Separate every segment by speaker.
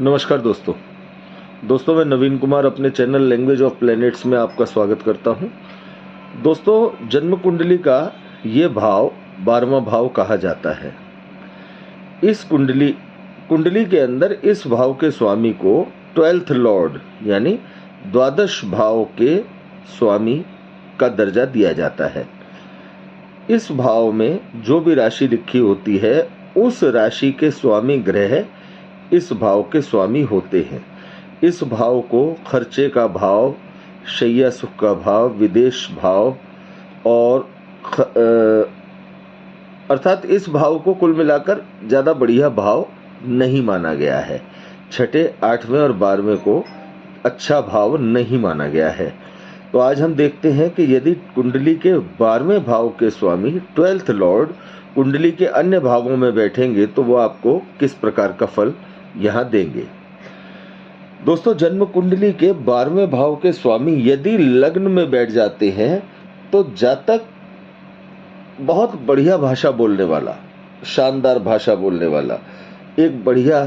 Speaker 1: नमस्कार दोस्तों मैं नवीन कुमार अपने चैनल लैंग्वेज ऑफ प्लैनेट्स में आपका स्वागत करता हूं। दोस्तों, जन्म कुंडली का ये भाव 12वां भाव कहा जाता है। इस कुंडली के अंदर इस भाव के स्वामी को 12th लॉर्ड यानी द्वादश भाव के स्वामी का दर्जा दिया जाता है। इस भाव में जो भी राशि लिखी होती है उस राशि के स्वामी ग्रह इस भाव के स्वामी होते हैं। इस भाव को खर्चे का भाव, शैया सुख का भाव, विदेश भाव और अर्थात इस भाव को कुल मिलाकर ज़्यादा बढ़िया भाव नहीं माना गया है। छठे, 8वें और 12वें को अच्छा भाव नहीं माना गया है। तो आज हम देखते हैं कि यदि कुंडली के 12वें भाव के स्वामी 12th लॉर्ड कुंडली के अन्य भावों में बैठेंगे तो वो आपको किस प्रकार का फल यहाँ देंगे। दोस्तों, जन्म कुंडली के 12वें भाव के स्वामी यदि लग्न में बैठ जाते हैं तो जातक बहुत बढ़िया भाषा बोलने वाला, शानदार भाषा बोलने वाला, एक बढ़िया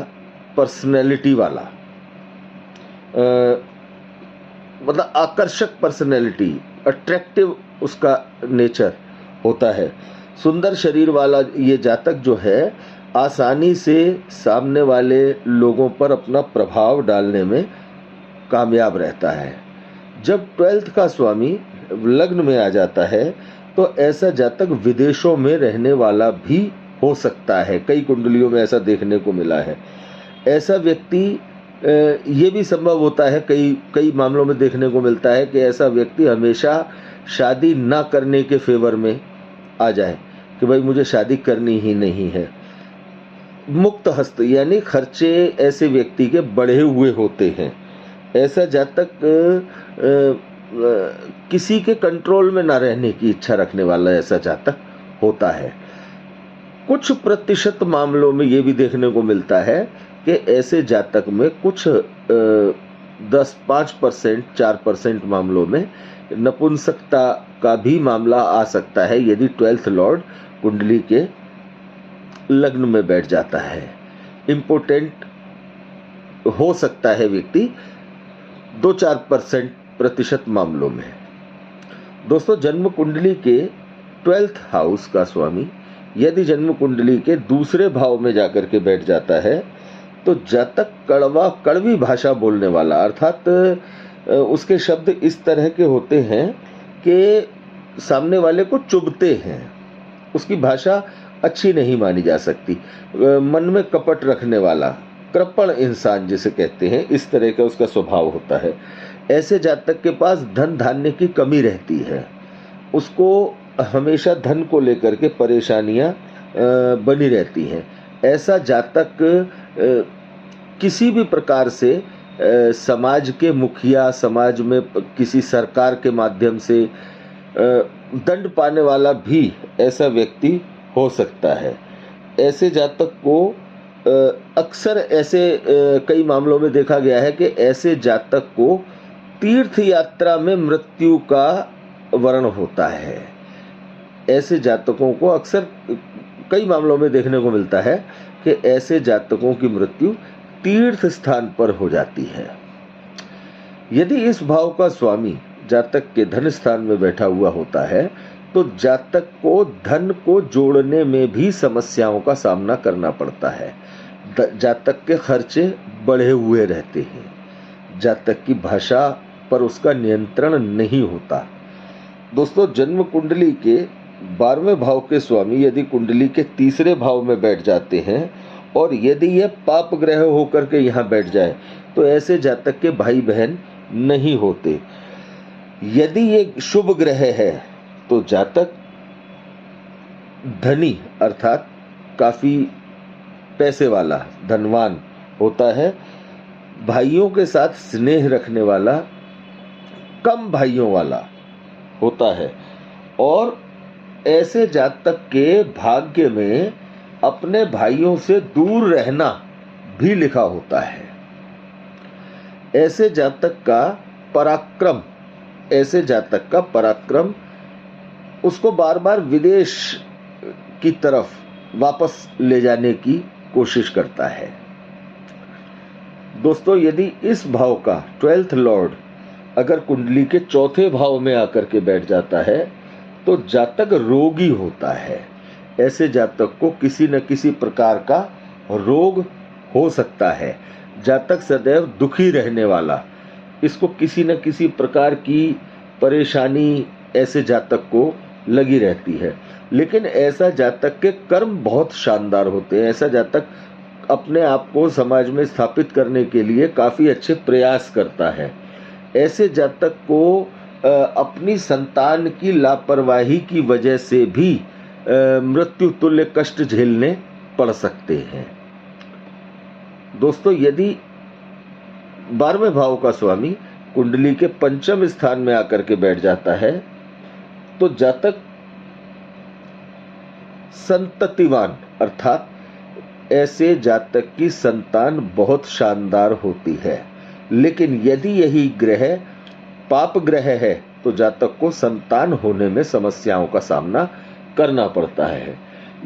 Speaker 1: पर्सनैलिटी वाला, मतलब आकर्षक पर्सनैलिटी, अट्रैक्टिव उसका नेचर होता है। सुंदर शरीर वाला ये जातक जो है आसानी से सामने वाले लोगों पर अपना प्रभाव डालने में कामयाब रहता है। जब 12th का स्वामी लग्न में आ जाता है तो ऐसा जातक विदेशों में रहने वाला भी हो सकता है। कई कुंडलियों में ऐसा देखने को मिला है। ऐसा व्यक्ति ये भी संभव होता है, कई मामलों में देखने को मिलता है कि ऐसा व्यक्ति हमेशा शादी ना करने के फेवर में आ जाए कि भाई मुझे शादी करनी ही नहीं है। मुक्त हस्त यानी खर्चे ऐसे व्यक्ति के बढ़े हुए होते हैं। ऐसा जातक किसी के कंट्रोल में ना रहने की इच्छा रखने वाला ऐसा जातक होता है। कुछ प्रतिशत मामलों में ये भी देखने को मिलता है कि ऐसे जातक में कुछ 5%, 4% मामलों में नपुंसकता का भी मामला आ सकता है यदि 12th लॉर्ड कुंडली के लग्न में बैठ जाता है। इम्पोर्टेंट हो सकता है व्यक्ति 2-4% प्रतिशत मामलों में। दोस्तों, जन्म कुंडली के 12th हाउस का स्वामी यदि जन्म कुंडली के दूसरे भाव में जाकर के बैठ जाता है तो जातक कड़वी भाषा बोलने वाला, अर्थात उसके शब्द इस तरह के होते हैं कि सामने वाले को चुभते हैं। उसकी भाषा अच्छी नहीं मानी जा सकती। मन में कपट रखने वाला, कृपण इंसान जिसे कहते हैं, इस तरह का उसका स्वभाव होता है। ऐसे जातक के पास धन धान्य की कमी रहती है। उसको हमेशा धन को लेकर के परेशानियां बनी रहती हैं। ऐसा जातक किसी भी प्रकार से समाज के मुखिया, समाज में किसी सरकार के माध्यम से दंड पाने वाला भी ऐसा व्यक्ति हो सकता है। ऐसे जातक को अक्सर ऐसे कई मामलों में देखा गया है कि ऐसे जातक को तीर्थ यात्रा में मृत्यु का वर्ण होता है। ऐसे जातकों को अक्सर कई मामलों में देखने को मिलता है कि ऐसे जातकों की मृत्यु तीर्थ स्थान पर हो जाती है। यदि इस भाव का स्वामी जातक के धन स्थान में बैठा हुआ होता है तो जातक को धन को जोड़ने में भी समस्याओं का सामना करना पड़ता है। जातक के खर्चे बढ़े हुए रहते हैं। जातक की भाषा पर उसका नियंत्रण नहीं होता। दोस्तों, जन्म कुंडली के 12वें भाव के स्वामी यदि कुंडली के तीसरे भाव में बैठ जाते हैं और यदि यह पाप ग्रह होकर के यहाँ बैठ जाए तो ऐसे जातक के भाई बहन नहीं होते। यदि ये शुभ ग्रह है तो जातक धनी, अर्थात काफी पैसे वाला, धनवान होता है। भाइयों के साथ स्नेह रखने वाला, कम भाइयों वाला होता है। और ऐसे जातक के भाग्य में अपने भाइयों से दूर रहना भी लिखा होता है। ऐसे जातक का पराक्रम उसको बार बार विदेश की तरफ वापस ले जाने की कोशिश करता है। दोस्तों यदि इस भाव का 12th लॉर्ड अगर कुंडली के चौथे भाव में आकर के बैठ जाता है तो जातक रोगी होता है। ऐसे जातक को किसी न किसी प्रकार का रोग हो सकता है। जातक सदैव दुखी रहने वाला, इसको किसी न किसी प्रकार की परेशानी ऐसे जातक को लगी रहती है। लेकिन ऐसा जातक के कर्म बहुत शानदार होते हैं। ऐसा जातक अपने आप को समाज में स्थापित करने के लिए काफ़ी अच्छे प्रयास करता है। ऐसे जातक को अपनी संतान की लापरवाही की वजह से भी मृत्यु तुल्य कष्ट झेलने पड़ सकते हैं। दोस्तों यदि 12वें भाव का स्वामी कुंडली के पंचम स्थान में आकर के बैठ जाता है तो जातक संततिवान, अर्थात ऐसे जातक की संतान बहुत शानदार होती है। लेकिन यदि यही ग्रह पाप ग्रह है तो जातक को संतान होने में समस्याओं का सामना करना पड़ता है।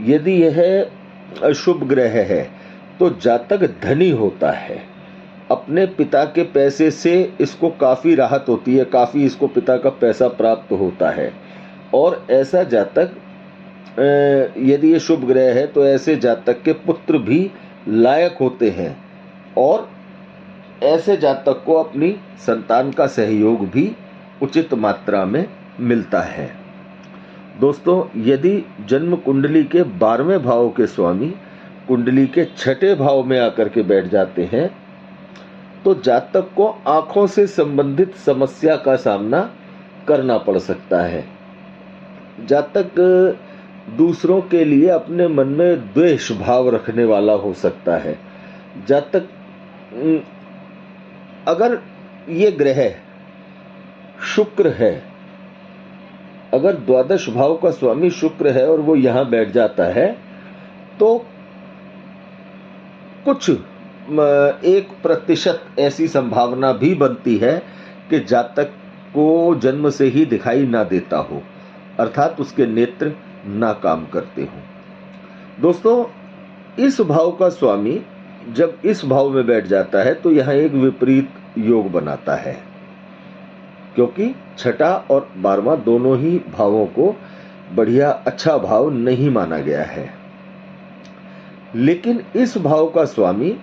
Speaker 1: यदि यह अशुभ ग्रह है तो जातक धनी होता है। अपने पिता के पैसे से इसको काफ़ी राहत होती है, काफ़ी इसको पिता का पैसा प्राप्त होता है। और ऐसा जातक यदि ये शुभ ग्रह है तो ऐसे जातक के पुत्र भी लायक होते हैं और ऐसे जातक को अपनी संतान का सहयोग भी उचित मात्रा में मिलता है। दोस्तों यदि जन्म कुंडली के 12वें भाव के स्वामी कुंडली के 6ठे भाव में आकर के बैठ जाते हैं तो जातक को आंखों से संबंधित समस्या का सामना करना पड़ सकता है। जातक दूसरों के लिए अपने मन में द्वेष भाव रखने वाला हो सकता है। जातक अगर ये ग्रह शुक्र है, अगर द्वादश भाव का स्वामी शुक्र है और वो यहां बैठ जाता है तो कुछ 1% ऐसी संभावना भी बनती है कि जातक को जन्म से ही दिखाई ना देता हो, अर्थात उसके नेत्र ना काम करते हो। दोस्तों इस भाव का स्वामी जब इस भाव में बैठ जाता है तो यहां एक विपरीत योग बनाता है, क्योंकि 6ठा और 12वां दोनों ही भावों को बढ़िया अच्छा भाव नहीं माना गया है। लेकिन इस भाव का स्वामी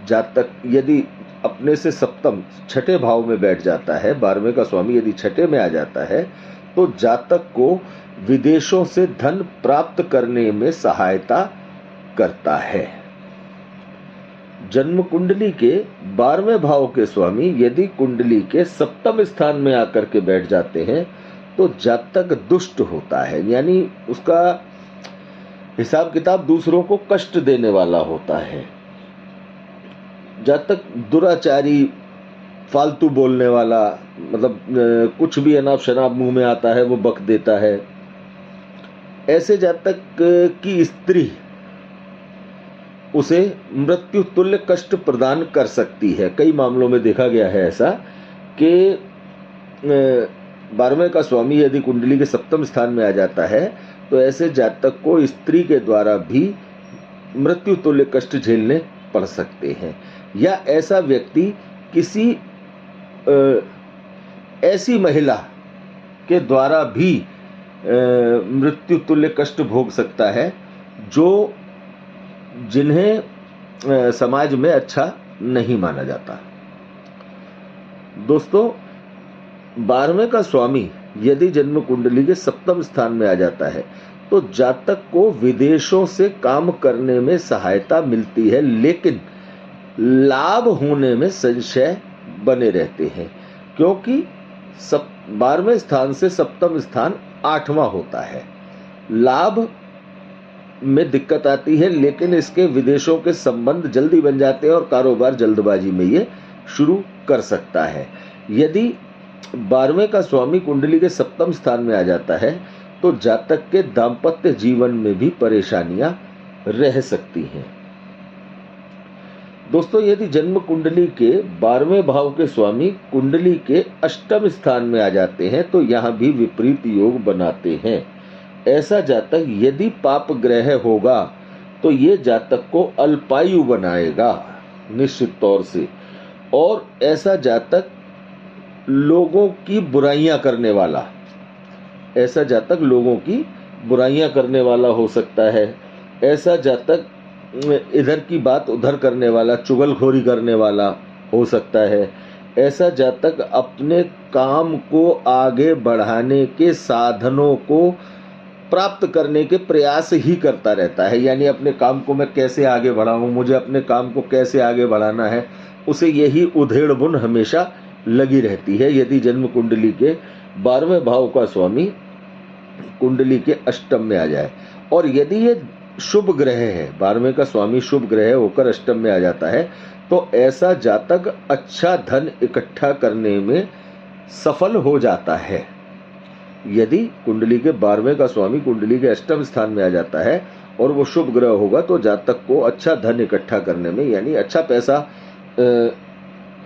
Speaker 1: जातक यदि अपने से सप्तम 6ठे भाव में बैठ जाता है, 12वें का स्वामी यदि 6ठे में आ जाता है तो जातक को विदेशों से धन प्राप्त करने में सहायता करता है। जन्म कुंडली के 12वें भाव के स्वामी यदि कुंडली के सप्तम स्थान में आकर के बैठ जाते हैं तो जातक दुष्ट होता है, यानी उसका हिसाब किताब दूसरों को कष्ट देने वाला होता है। जातक दुराचारी, फालतू बोलने वाला, मतलब कुछ भी अनाप शनाप मुंह में आता है वो बक देता है। ऐसे जातक की स्त्री उसे मृत्यु तुल्य कष्ट प्रदान कर सकती है। कई मामलों में देखा गया है ऐसा कि 12वें का स्वामी यदि कुंडली के सप्तम स्थान में आ जाता है तो ऐसे जातक को स्त्री के द्वारा भी मृत्यु तुल्य कष्ट झेलने पड़ सकते हैं। या ऐसा व्यक्ति किसी ऐसी महिला के द्वारा भी मृत्यु तुल्य कष्ट भोग सकता है जो जिन्हें समाज में अच्छा नहीं माना जाता। दोस्तों 12वें का स्वामी यदि जन्म कुंडली के सप्तम स्थान में आ जाता है तो जातक को विदेशों से काम करने में सहायता मिलती है, लेकिन लाभ होने में संशय बने रहते हैं, क्योंकि 12वें स्थान से सप्तम स्थान 8वां होता है। लाभ में दिक्कत आती है, लेकिन इसके विदेशों के संबंध जल्दी बन जाते हैं और कारोबार जल्दबाजी में ये शुरू कर सकता है। यदि 12वें का स्वामी कुंडली के सप्तम स्थान में आ जाता है तो जातक के दाम्पत्य जीवन में भी परेशानियां रह सकती हैं। दोस्तों यदि जन्म कुंडली के 12वें भाव के स्वामी कुंडली के अष्टम स्थान में आ जाते हैं तो यहां भी विपरीत योग बनाते हैं। ऐसा जातक यदि पाप ग्रह होगा तो ये जातक को अल्पायु बनाएगा निश्चित तौर से, और ऐसा जातक लोगों की बुराइयां करने वाला, ऐसा जातक लोगों की बुराइयां करने वाला हो सकता है। ऐसा जातक इधर की बात उधर करने वाला, चुगलखोरी करने वाला हो सकता है। ऐसा जातक अपने काम को आगे बढ़ाने के साधनों को प्राप्त करने के प्रयास ही करता रहता है, यानी अपने काम को मैं कैसे आगे बढ़ाऊं, मुझे अपने काम को कैसे आगे बढ़ाना है, उसे यही उधेड़ बुन हमेशा लगी रहती है। यदि जन्म कुंडली के 12वें भाव का स्वामी कुंडली के अष्टम में आ जाए, और यदि ये शुभ ग्रह है, 12वें का स्वामी शुभ ग्रह होकर अष्टम में आ जाता है, तो ऐसा जातक अच्छा धन इकट्ठा करने में सफल हो जाता है। यदि कुंडली के 12वें का स्वामी कुंडली के अष्टम स्थान में आ जाता है और वो शुभ ग्रह होगा, तो जातक को अच्छा धन इकट्ठा करने में, यानी अच्छा पैसा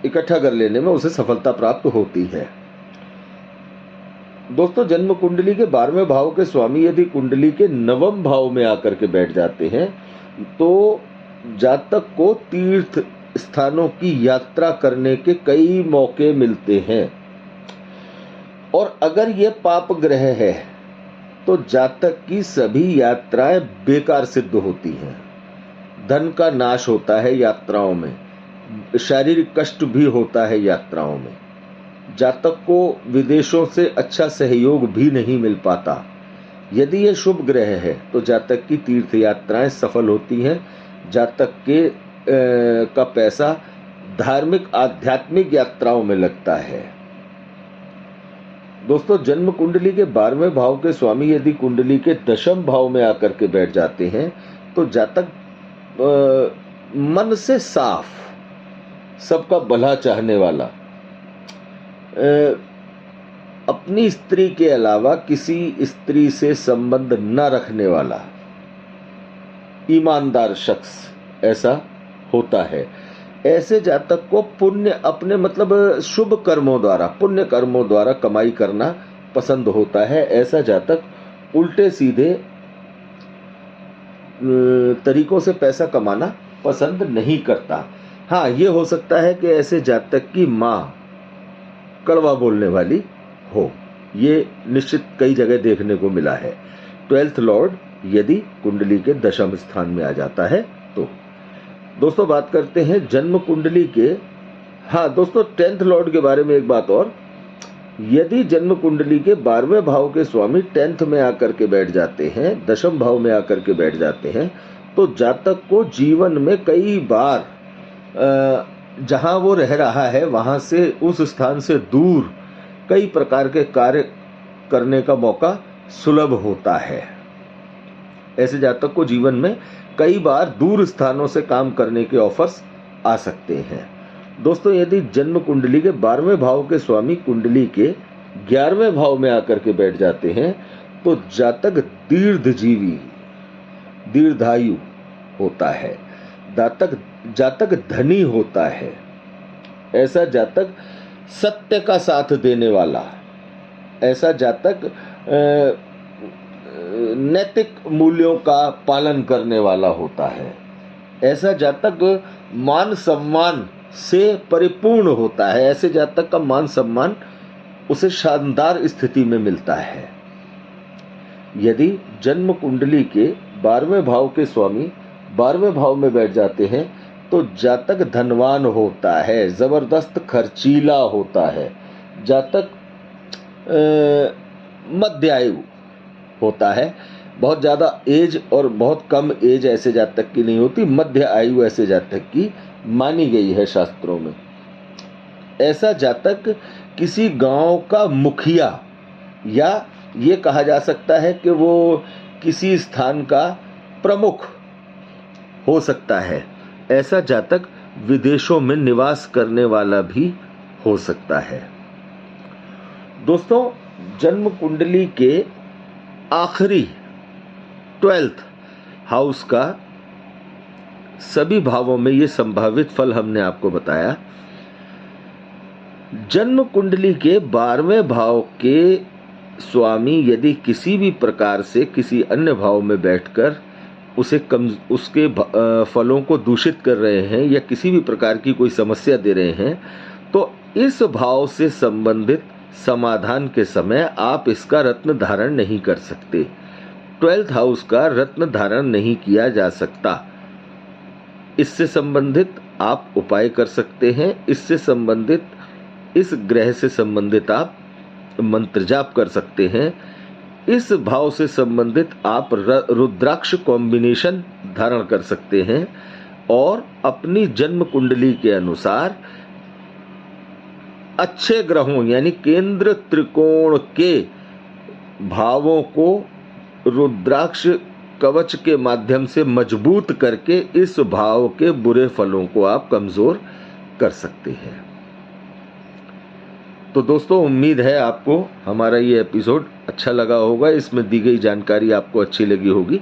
Speaker 1: इकट्ठा कर लेने में उसे सफलता प्राप्त होती है। दोस्तों, जन्म कुंडली के 12वें भाव के स्वामी यदि कुंडली के 9वें भाव में आकर के बैठ जाते हैं, तो जातक को तीर्थ स्थानों की यात्रा करने के कई मौके मिलते हैं। और अगर ये पाप ग्रह है तो जातक की सभी यात्राएं बेकार सिद्ध होती हैं। धन का नाश होता है यात्राओं में, शारीरिक कष्ट भी होता है यात्राओं में, जातक को विदेशों से अच्छा सहयोग भी नहीं मिल पाता। यदि ये शुभ ग्रह है तो जातक की तीर्थ यात्राएं सफल होती हैं। जातक के का पैसा धार्मिक आध्यात्मिक यात्राओं में लगता है। दोस्तों, जन्म कुंडली के 12वें भाव के स्वामी यदि कुंडली के 10वें भाव में आकर के बैठ जाते हैं, तो जातक मन से साफ, सबका भला चाहने वाला, अपनी स्त्री के अलावा किसी स्त्री से संबंध न रखने वाला ईमानदार शख्स ऐसा होता है। ऐसे जातक को पुण्य अपने शुभ कर्मों द्वारा, पुण्य कर्मों द्वारा कमाई करना पसंद होता है। ऐसा जातक उल्टे सीधे तरीकों से पैसा कमाना पसंद नहीं करता। हाँ, ये हो सकता है कि ऐसे जातक की माँ कड़वा बोलने वाली हो, ये निश्चित कई जगह देखने को मिला है। 12th लॉर्ड यदि कुंडली के 10वें स्थान में आ जाता है तो। दोस्तों, बात करते हैं जन्म कुंडली के, हाँ दोस्तों, 10th लॉर्ड के बारे में एक बात और, यदि जन्म कुंडली के 12वें भाव के स्वामी 10th में आकर के बैठ जाते हैं, 10वें भाव में आकर के बैठ जाते हैं, तो जातक को जीवन में कई बार जहां वो रह रहा है वहां से, उस स्थान से दूर कई प्रकार के कार्य करने का मौका सुलभ होता है। ऐसे जातक को जीवन में कई बार दूर स्थानों से काम करने के ऑफर्स आ सकते हैं। दोस्तों, यदि जन्म कुंडली के 12वें भाव के स्वामी कुंडली के 11वें भाव में आकर के बैठ जाते हैं, तो जातक दीर्घजीवी, दीर्घायु होता है। जातक धनी होता है। ऐसा जातक सत्य का साथ देने वाला, ऐसा जातक नैतिक मूल्यों का पालन करने वाला होता है। ऐसा जातक मान सम्मान से परिपूर्ण होता है। ऐसे जातक का मान सम्मान उसे शानदार स्थिति में मिलता है। यदि जन्म कुंडली के 12वें भाव के स्वामी 12वें भाव में बैठ जाते हैं, तो जातक धनवान होता है, जबरदस्त खर्चीला होता है। जातक मध्य आयु होता है। बहुत ज़्यादा एज और बहुत कम एज ऐसे जातक की नहीं होती, मध्य आयु ऐसे जातक की मानी गई है शास्त्रों में। ऐसा जातक किसी गांव का मुखिया, या ये कहा जा सकता है कि वो किसी स्थान का प्रमुख हो सकता है। ऐसा जातक विदेशों में निवास करने वाला भी हो सकता है। दोस्तों, जन्म कुंडली के आखिरी 12th हाउस का सभी भावों में ये संभावित फल हमने आपको बताया। जन्म कुंडली के 12वें भाव के स्वामी यदि किसी भी प्रकार से किसी अन्य भाव में बैठकर उसके फलों को दूषित कर रहे हैं या किसी भी प्रकार की कोई समस्या दे रहे हैं, तो इस भाव से संबंधित समाधान के समय आप इसका रत्न धारण नहीं कर सकते। 12th हाउस का रत्न धारण नहीं किया जा सकता। इससे संबंधित आप उपाय कर सकते हैं। इससे संबंधित, इस ग्रह से संबंधित आप मंत्र जाप कर सकते हैं। इस भाव से संबंधित आप रुद्राक्ष कॉम्बिनेशन धारण कर सकते हैं और अपनी जन्म कुंडली के अनुसार अच्छे ग्रहों यानी केंद्र त्रिकोण के भावों को रुद्राक्ष कवच के माध्यम से मजबूत करके इस भाव के बुरे फलों को आप कमजोर कर सकते हैं। तो दोस्तों, उम्मीद है आपको हमारा ये एपिसोड अच्छा लगा होगा। इसमें दी गई जानकारी आपको अच्छी लगी होगी।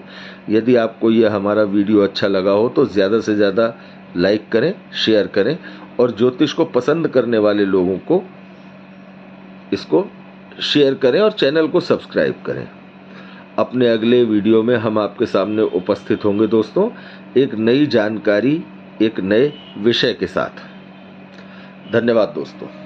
Speaker 1: यदि आपको ये हमारा वीडियो अच्छा लगा हो तो ज़्यादा से ज़्यादा लाइक करें, शेयर करें और ज्योतिष को पसंद करने वाले लोगों को इसको शेयर करें और चैनल को सब्सक्राइब करें। अपने अगले वीडियो में हम आपके सामने उपस्थित होंगे दोस्तों, एक नई जानकारी, एक नए विषय के साथ। धन्यवाद दोस्तों।